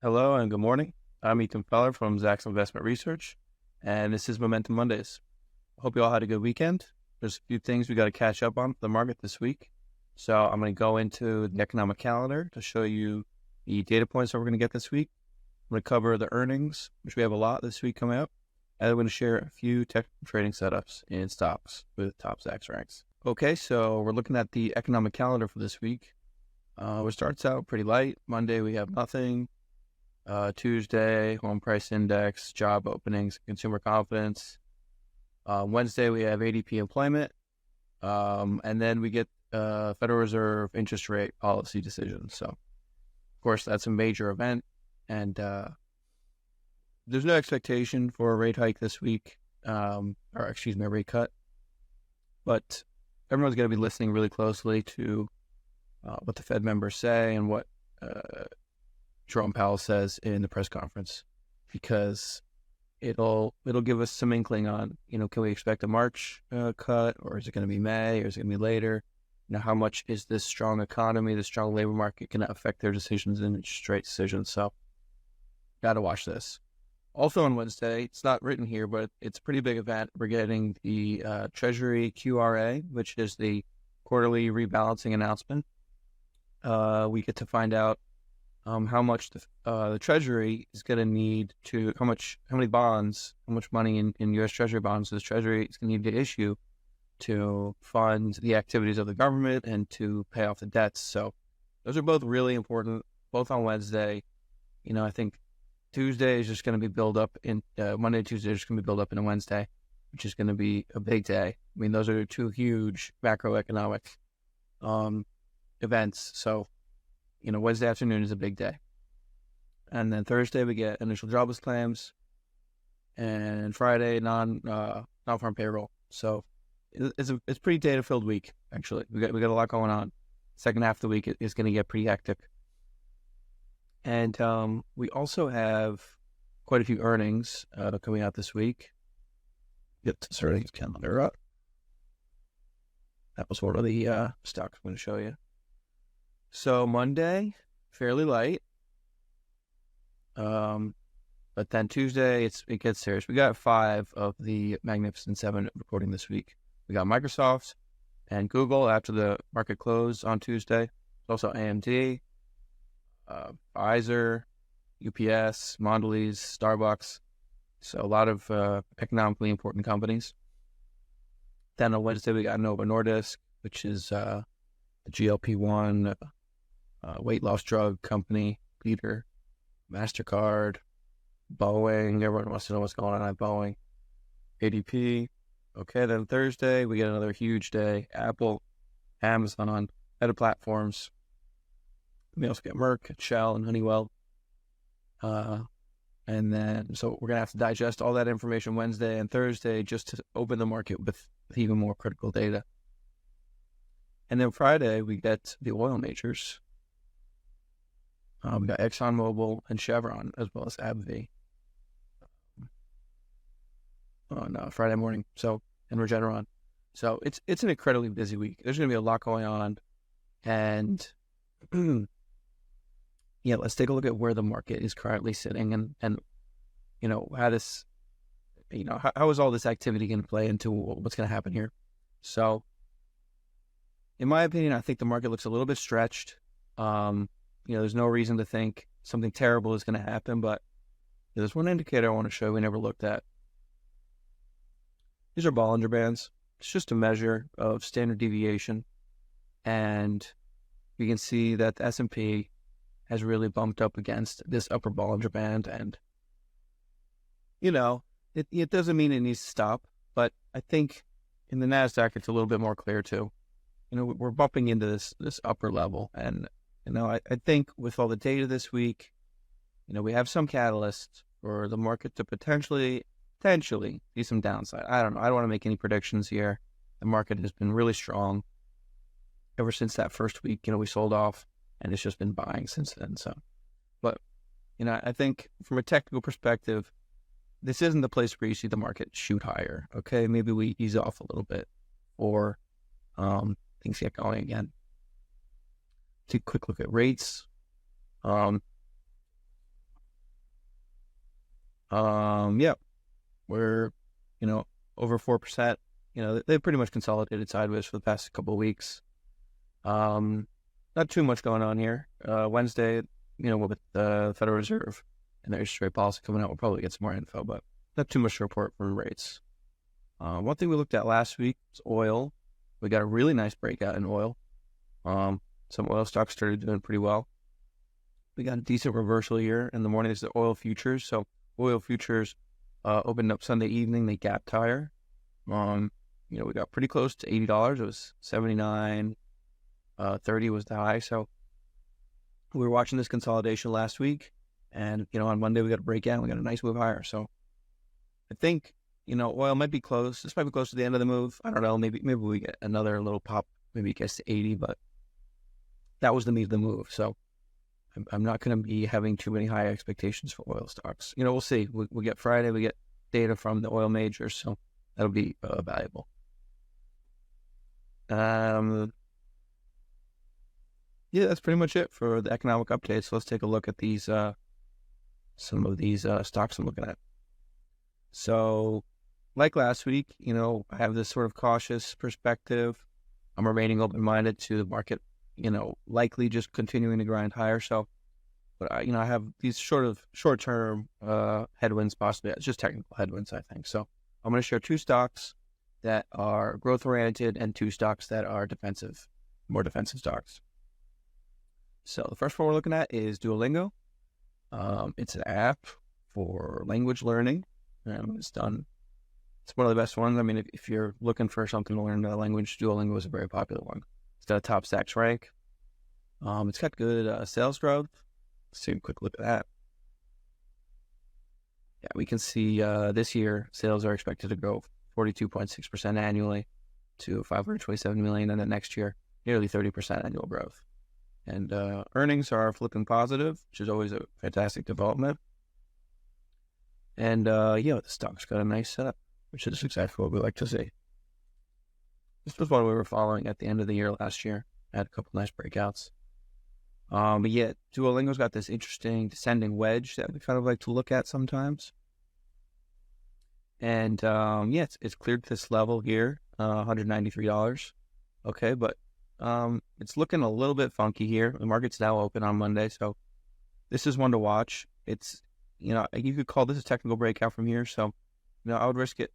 Hello and good morning. I'm Ethan Feller from Zacks Investment Research, and this is Momentum Mondays. I hope you all had a good weekend. There's a few things we got to catch up on for the market this week. So I'm going to go into the economic calendar to show you the data points that we're going to get this week. I'm going to cover the earnings, which we have a lot this week coming up, and I'm going to share a few technical trading setups in stocks with top Zacks ranks. Okay, so we're looking at the economic calendar for this week. It starts out pretty light. Monday, we have nothing. Tuesday, home price index, job openings, consumer confidence. Wednesday, we have ADP employment. And then we get Federal Reserve interest rate policy decisions. So, of course, that's a major event. And there's no expectation for a rate hike this week, a rate cut. But everyone's going to be listening really closely to what the Fed members say and what Jerome Powell says in the press conference, because it'll give us some inkling on, can we expect a March cut, or is it going to be May, or is it going to be later? How much is this strong economy, the strong labor market going to affect their decisions and interest rate decisions? So, got to watch this. Also on Wednesday, it's not written here, but it's a pretty big event. We're getting the Treasury QRA, which is the quarterly rebalancing announcement. We get to find out how much the Treasury is going to need to, how much money in U.S. Treasury bonds the Treasury is going to need to issue to fund the activities of the government and to pay off the debts. So those are both really important, both on Wednesday. I think Tuesday is just going to be built up in Monday, Tuesday is just going to be built up in a Wednesday, which is going to be a big day. I mean, those are two huge macroeconomic events. So, Wednesday afternoon is a big day. And then Thursday we get initial jobless claims, and Friday non-farm payroll. So it's pretty data filled week. Actually, we got a lot going on. Second half of the week is going to get pretty hectic. And we also have quite a few earnings coming out this week. Get this earnings calendar up. That was one of the stocks I'm going to show you. So Monday, fairly light. But then Tuesday, it gets serious. We got 5 of the Magnificent 7 reporting this week. We got Microsoft and Google after the market close on Tuesday. Also AMD, Pfizer, UPS, Mondelez, Starbucks. So a lot of economically important companies. Then on Wednesday, we got Novo Nordisk, which is the GLP-1 weight loss drug company leader. MasterCard, Boeing. Everyone wants to know what's going on at Boeing. ADP. Okay, then Thursday, we get another huge day. Apple, Amazon, Meta Platforms. We also get Merck, Shell, and Honeywell. And then, so we're going to have to digest all that information Wednesday and Thursday just to open the market with even more critical data. And then Friday, we get the oil majors. We got ExxonMobil and Chevron, as well as AbbVie on Friday morning. So, and Regeneron. So it's an incredibly busy week. There's going to be a lot going on, and yeah, let's take a look at where the market is currently sitting, and how this, how is all this activity going to play into what's going to happen here? So, in my opinion, I think the market looks a little bit stretched. There's no reason to think something terrible is going to happen, but there's one indicator I want to show we never looked at. These are Bollinger Bands. It's just a measure of standard deviation, and we can see that the S&P has really bumped up against this upper Bollinger Band, and it doesn't mean it needs to stop, but I think in the NASDAQ it's a little bit more clear too. We're bumping into this upper level, and I think with all the data this week, we have some catalysts for the market to potentially see some downside. I don't know. I don't want to make any predictions here. The market has been really strong ever since that first week. We sold off, and it's just been buying since then. So, but I think from a technical perspective, this isn't the place where you see the market shoot higher. Okay, maybe we ease off a little bit, or things get going again. Take a quick look at rates. Yeah, we're, over 4%. They've pretty much consolidated sideways for the past couple of weeks. Not too much going on here. Wednesday, with the Federal Reserve and their interest rate policy coming out, we'll probably get some more info, but not too much to report from rates. One thing we looked at last week was oil. We got a really nice breakout in oil. Some oil stocks started doing pretty well. We got a decent reversal here in the morning. This is the oil futures. So oil futures opened up Sunday evening. They gapped higher. We got pretty close to $80. It was $79.30 was the high. So we were watching this consolidation last week, and on Monday we got a breakout. We got a nice move higher. So I think oil might be close. This might be close to the end of the move. I don't know. Maybe we get another little pop. Maybe it gets to 80, but that was the meat of the move. So I'm not going to be having too many high expectations for oil stocks. We'll see. We'll get Friday. We get data from the oil majors, so that'll be valuable. Yeah, that's pretty much it for the economic updates. So let's take a look at these, some of these stocks I'm looking at. So, like last week, I have this sort of cautious perspective. I'm remaining open-minded to the market, likely just continuing to grind higher. So, but I have these short-term headwinds, possibly. It's just technical headwinds, I think. So, I'm going to share two stocks that are growth-oriented and two stocks that are more defensive stocks. So, the first one we're looking at is Duolingo. It's an app for language learning. It's one of the best ones. I mean, if you're looking for something to learn a language, Duolingo is a very popular one. It's got a top Zacks rank. It's got good sales growth. Let's take a quick look at that. Yeah, we can see this year sales are expected to grow 42.6% annually to $527 million, and then next year nearly 30% annual growth. And earnings are flipping positive, which is always a fantastic development. And the stock's got a nice setup, which is exactly what we like to see. This was one we were following at the end of the year last year. Had a couple nice breakouts. But yeah, Duolingo's got this interesting descending wedge that we kind of like to look at sometimes. And it's cleared this level here, $193. Okay, but it's looking a little bit funky here. The market's now open on Monday, so this is one to watch. It's you could call this a technical breakout from here. So, I would risk it,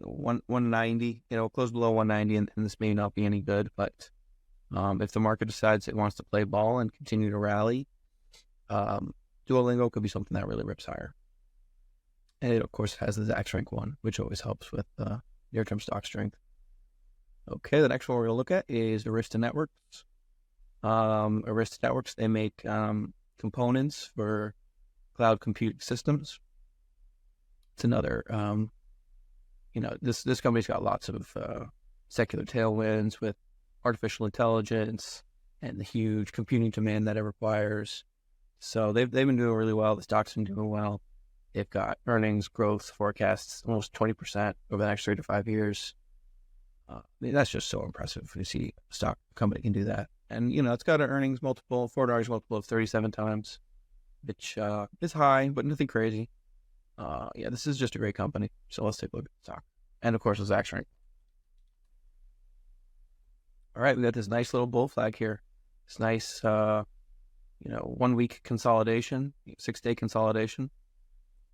190, close below 190, and this may not be any good. But if the market decides it wants to play ball and continue to rally, Duolingo could be something that really rips higher. And it, of course, has the Zacks rank 1, which always helps with near-term stock strength. Okay, the next one we're going to look at is Arista Networks. Arista Networks, they make components for cloud computing systems. It's another, this company's got lots of secular tailwinds with artificial intelligence and the huge computing demand that it requires. So they've been doing really well. The stock's been doing well. They've got earnings growth forecasts almost 20% over the next 3 to 5 years. That's just so impressive to see a stock company can do that. And, it's got an earnings multiple, forward earnings multiple of 37 times, which is high, but nothing crazy. This is just a great company. So let's take a look at the stock. And, of course, the Zacks rank. All right, we got this nice little bull flag here. This nice, 1 week consolidation, 6-day consolidation.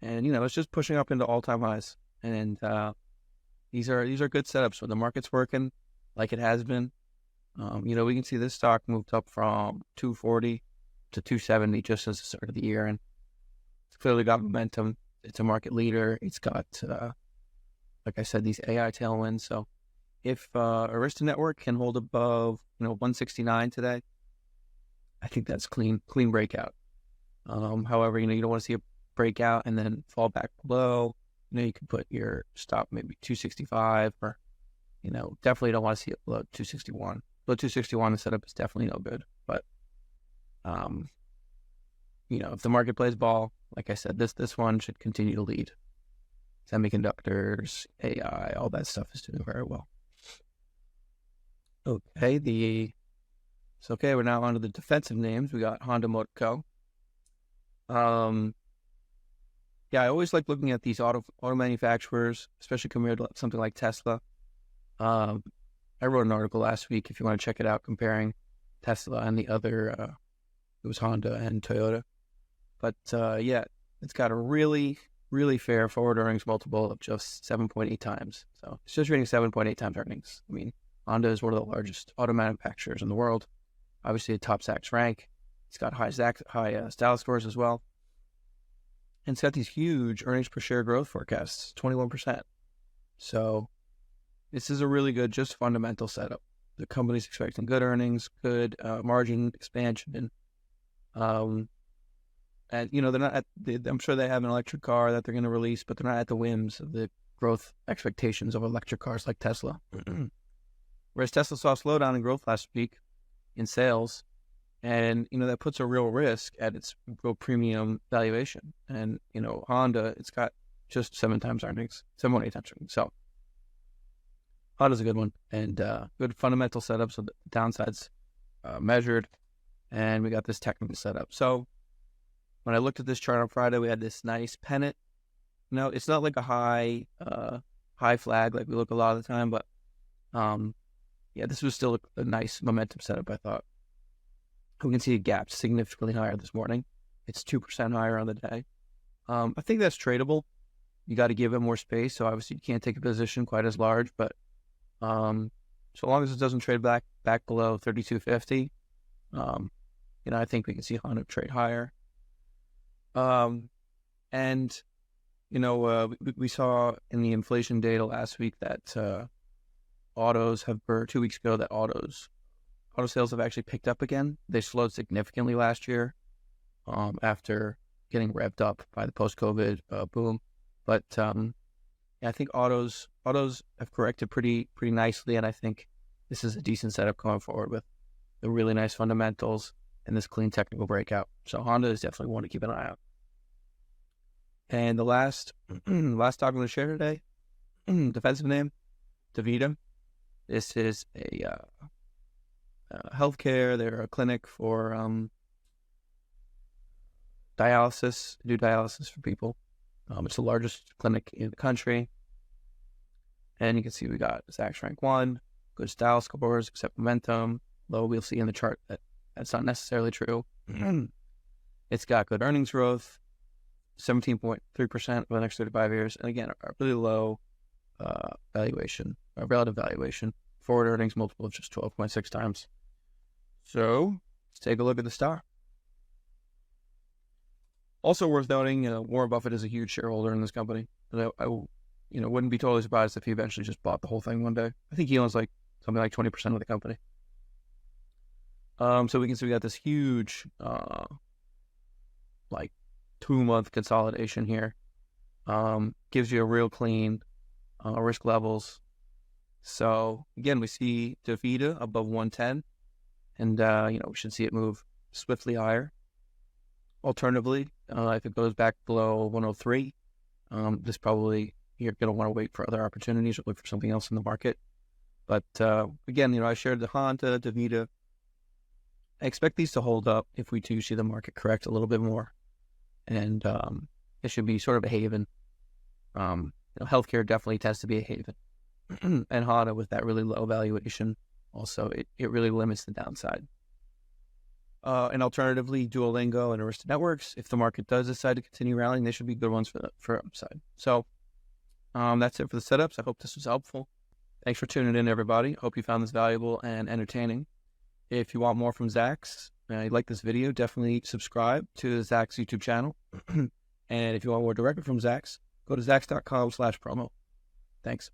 And, it's just pushing up into all-time highs. And these are good setups when the market's working like it has been. We can see this stock moved up from 240 to 270 just as the start of the year. And it's clearly got momentum. It's a market leader. It's got, like I said, these AI tailwinds. So if Arista Network can hold above, 169 today, I think that's clean breakout. However, you don't want to see a breakout and then fall back below. You can put your stop maybe 265 or, definitely don't want to see it below 261. Below 261, the setup is definitely no good. But, if the market plays ball, like I said, this one should continue to lead. Semiconductors, AI, all that stuff is doing very well. Okay, we're now on to the defensive names. We got Honda Motor Co. Yeah, I always like looking at these auto manufacturers, especially compared to something like Tesla. Um, I wrote an article last week, if you want to check it out, comparing Tesla and the other, it was Honda and Toyota. But yeah, it's got a really, really fair forward earnings multiple of just 7.8 times. So it's just trading 7.8 times earnings. I mean, Honda is one of the largest auto manufacturers in the world. Obviously, a top Zacks rank. It's got high style scores as well. And it's got these huge earnings per share growth forecasts, 21%. So this is a really good, just fundamental setup. The company's expecting good earnings, good margin expansion. And, you know, they're not I'm sure they have an electric car that they're going to release, but they're not at the whims of the growth expectations of electric cars like Tesla. Whereas Tesla saw a slowdown in growth last week in sales. And, you know, that puts a real risk at its real premium valuation. And, you know, Honda, it's got just 7 times earnings, 7.8 times earnings. So Honda's a good one, and good fundamental setup. So the downside's measured, and we got this technical setup. So when I looked at this chart on Friday, we had this nice pennant. No, it's not like a high flag like we look a lot of the time, but yeah, this was still a nice momentum setup, I thought. We can see a gap significantly higher this morning. It's 2% higher on the day. I think that's tradable. You got to give it more space. So obviously you can't take a position quite as large, but so long as it doesn't trade back below 32.50, you know, I think we can see Honda trade higher. And you know, we saw in the inflation data last week that autos have, or 2 weeks ago, that auto sales have actually picked up again. They slowed significantly last year after getting revved up by the post-COVID boom. But yeah, I think autos have corrected pretty nicely, and I think this is a decent setup going forward with the really nice fundamentals and this clean technical breakout. So Honda is definitely one to keep an eye out. And the last stock I'm going to share today, defensive name, DaVita. This is a healthcare. They're a clinic for dialysis, do dialysis for people. It's the largest clinic in the country. And you can see we got Zacks rank 1, good style scores, except momentum. Though we'll see in the chart that that's not necessarily true. It's got good earnings growth, 17.3% for the next 35 years. And again, a really low relative valuation. Forward earnings multiple of just 12.6 times. So let's take a look at the stock. Also worth noting, Warren Buffett is a huge shareholder in this company. And I wouldn't be totally surprised if he eventually just bought the whole thing one day. I think he owns something like 20% of the company. So we can see we got this huge 2-month consolidation here. Gives you a real clean risk levels. So again, we see DaVita above 110, and we should see it move swiftly higher. Alternatively, if it goes back below 103, this probably you're going to want to wait for other opportunities or look for something else in the market. But again, I shared the Honda, DaVita. I expect these to hold up if we do see the market correct a little bit more, and it should be sort of a haven. Healthcare definitely tends to be a haven, and Honda with that really low valuation, also it really limits the downside. And alternatively, Duolingo and Arista Networks, if the market does decide to continue rallying, they should be good ones for upside. So that's it for the setups. I hope this was helpful. Thanks for tuning in, everybody. Hope you found this valuable and entertaining. If you want more from Zacks, and you like this video, definitely subscribe to the Zacks YouTube channel. And if you want more directly from Zacks, go to zacks.com/promo. Thanks.